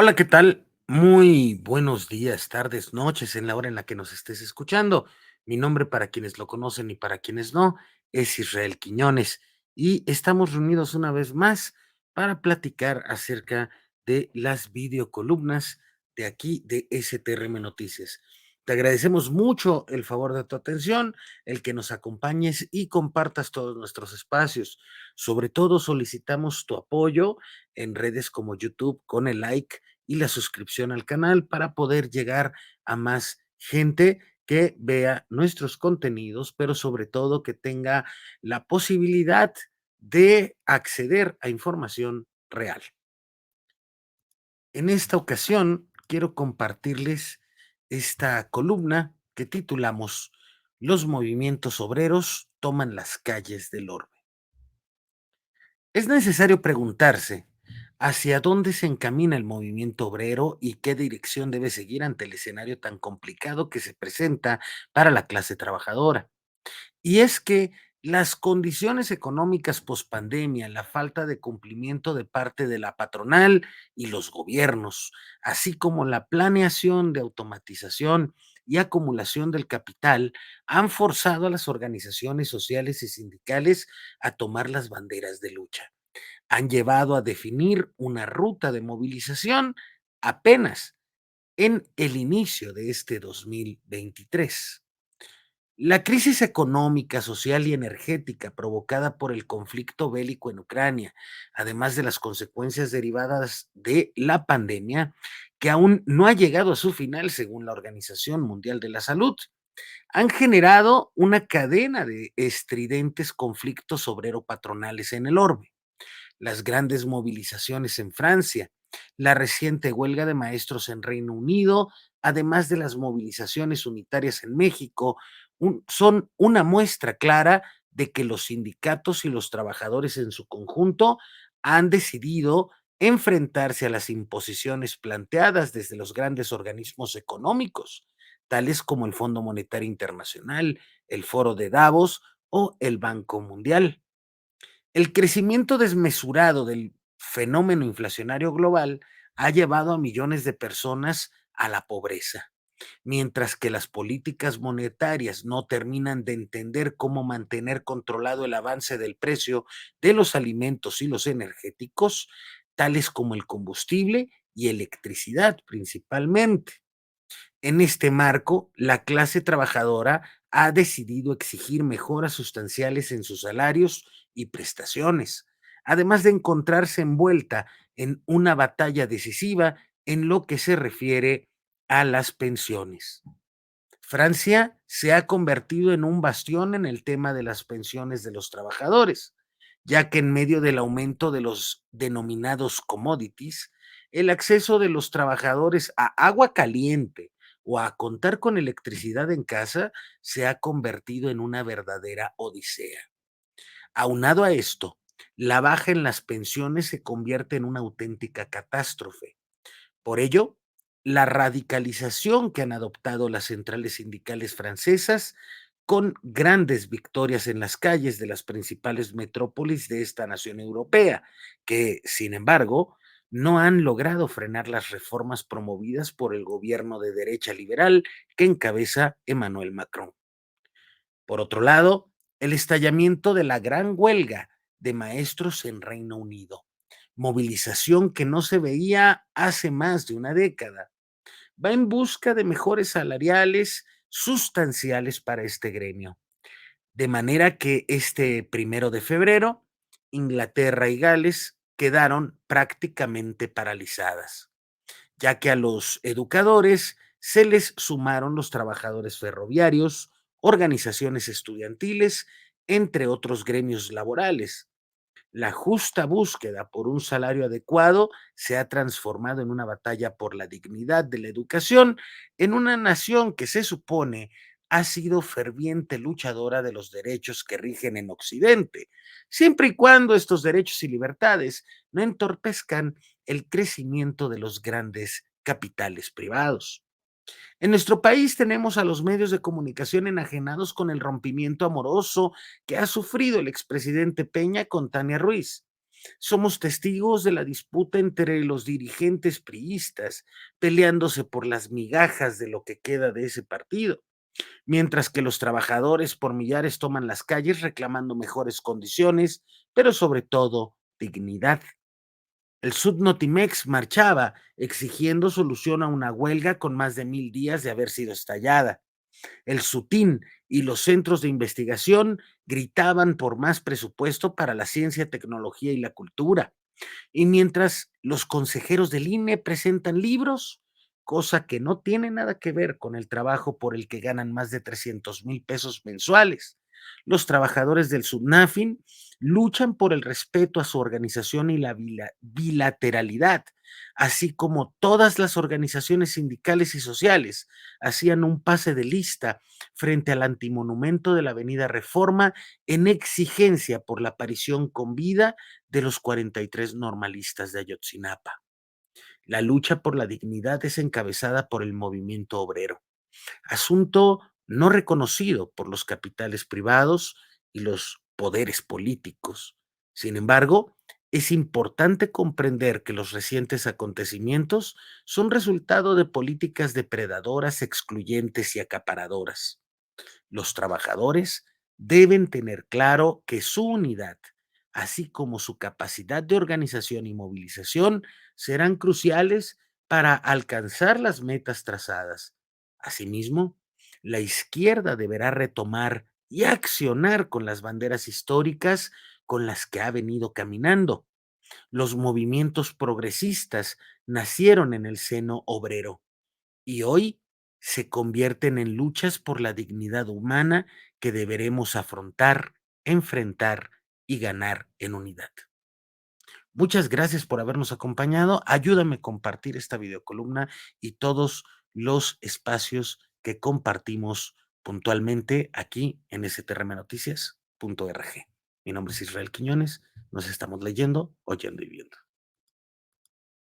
Hola, ¿qué tal? Muy buenos días, tardes, noches, en la hora en la que nos estés escuchando. Mi nombre, para quienes lo conocen y para quienes no, es Israel Quiñones y estamos reunidos una vez más para platicar acerca de las videocolumnas de aquí de STRM Noticias. Te agradecemos mucho el favor de tu atención, el que nos acompañes y compartas todos nuestros espacios. Sobre todo solicitamos tu apoyo en redes como YouTube con el like y la suscripción al canal para poder llegar a más gente que vea nuestros contenidos, pero sobre todo que tenga la posibilidad de acceder a información real. En esta ocasión quiero compartirles esta columna que titulamos Los movimientos obreros toman las calles del orbe. Es necesario preguntarse hacia dónde se encamina el movimiento obrero y qué dirección debe seguir ante el escenario tan complicado que se presenta para la clase trabajadora. Y es que las condiciones económicas pospandemia, la falta de cumplimiento de parte de la patronal y los gobiernos, así como la planeación de automatización y acumulación del capital, han forzado a las organizaciones sociales y sindicales a tomar las banderas de lucha. Han llevado a definir una ruta de movilización apenas en el inicio de este 2023. La crisis económica, social y energética provocada por el conflicto bélico en Ucrania, además de las consecuencias derivadas de la pandemia, que aún no ha llegado a su final según la Organización Mundial de la Salud, han generado una cadena de estridentes conflictos obrero-patronales en el orbe. Las grandes movilizaciones en Francia, la reciente huelga de maestros en Reino Unido, además de las movilizaciones unitarias en México, son una muestra clara de que los sindicatos y los trabajadores en su conjunto han decidido enfrentarse a las imposiciones planteadas desde los grandes organismos económicos, tales como el Fondo Monetario Internacional, el Foro de Davos o el Banco Mundial. El crecimiento desmesurado del fenómeno inflacionario global ha llevado a millones de personas a la pobreza, mientras que las políticas monetarias no terminan de entender cómo mantener controlado el avance del precio de los alimentos y los energéticos, tales como el combustible y electricidad principalmente. En este marco, la clase trabajadora ha decidido exigir mejoras sustanciales en sus salarios y prestaciones, además de encontrarse envuelta en una batalla decisiva en lo que se refiere a las pensiones. Francia se ha convertido en un bastión en el tema de las pensiones de los trabajadores, ya que en medio del aumento de los denominados commodities, el acceso de los trabajadores a agua caliente o a contar con electricidad en casa se ha convertido en una verdadera odisea. Aunado a esto, la baja en las pensiones se convierte en una auténtica catástrofe. Por ello, la radicalización que han adoptado las centrales sindicales francesas, con grandes victorias en las calles de las principales metrópolis de esta nación europea, que, sin embargo, no han logrado frenar las reformas promovidas por el gobierno de derecha liberal que encabeza Emmanuel Macron. Por otro lado, el estallamiento de la gran huelga de maestros en Reino Unido, movilización que no se veía hace más de una década, va en busca de mejores salariales sustanciales para este gremio. De manera que este 1 de febrero, Inglaterra y Gales quedaron prácticamente paralizadas, ya que a los educadores se les sumaron los trabajadores ferroviarios, organizaciones estudiantiles, entre otros gremios laborales. La justa búsqueda por un salario adecuado se ha transformado en una batalla por la dignidad de la educación en una nación que se supone ha sido ferviente luchadora de los derechos que rigen en Occidente, siempre y cuando estos derechos y libertades no entorpezcan el crecimiento de los grandes capitales privados. En nuestro país tenemos a los medios de comunicación enajenados con el rompimiento amoroso que ha sufrido el expresidente Peña con Tania Ruiz. Somos testigos de la disputa entre los dirigentes priistas, peleándose por las migajas de lo que queda de ese partido, mientras que los trabajadores por millares toman las calles reclamando mejores condiciones, pero sobre todo dignidad. El Sud-Notimex marchaba exigiendo solución a una huelga con más de 1000 días de haber sido estallada. El SUTIN y los centros de investigación gritaban por más presupuesto para la ciencia, tecnología y la cultura. Y mientras los consejeros del INE presentan libros, cosa que no tiene nada que ver con el trabajo por el que ganan más de 300,000 pesos mensuales. Los trabajadores del SUNAFIN luchan por el respeto a su organización y la bilateralidad, así como todas las organizaciones sindicales y sociales hacían un pase de lista frente al antimonumento de la Avenida Reforma en exigencia por la aparición con vida de los 43 normalistas de Ayotzinapa. La lucha por la dignidad es encabezada por el movimiento obrero, asunto no reconocido por los capitales privados y los poderes políticos. Sin embargo, es importante comprender que los recientes acontecimientos son resultado de políticas depredadoras, excluyentes y acaparadoras. Los trabajadores deben tener claro que su unidad, así como su capacidad de organización y movilización, serán cruciales para alcanzar las metas trazadas. Asimismo, la izquierda deberá retomar y accionar con las banderas históricas con las que ha venido caminando. Los movimientos progresistas nacieron en el seno obrero y hoy se convierten en luchas por la dignidad humana que deberemos afrontar, enfrentar y ganar en unidad. Muchas gracias por habernos acompañado. Ayúdame a compartir esta videocolumna y todos los espacios que compartimos puntualmente aquí en strmnoticias.org. Mi nombre es Israel Quiñones. Nos estamos leyendo, oyendo y viendo.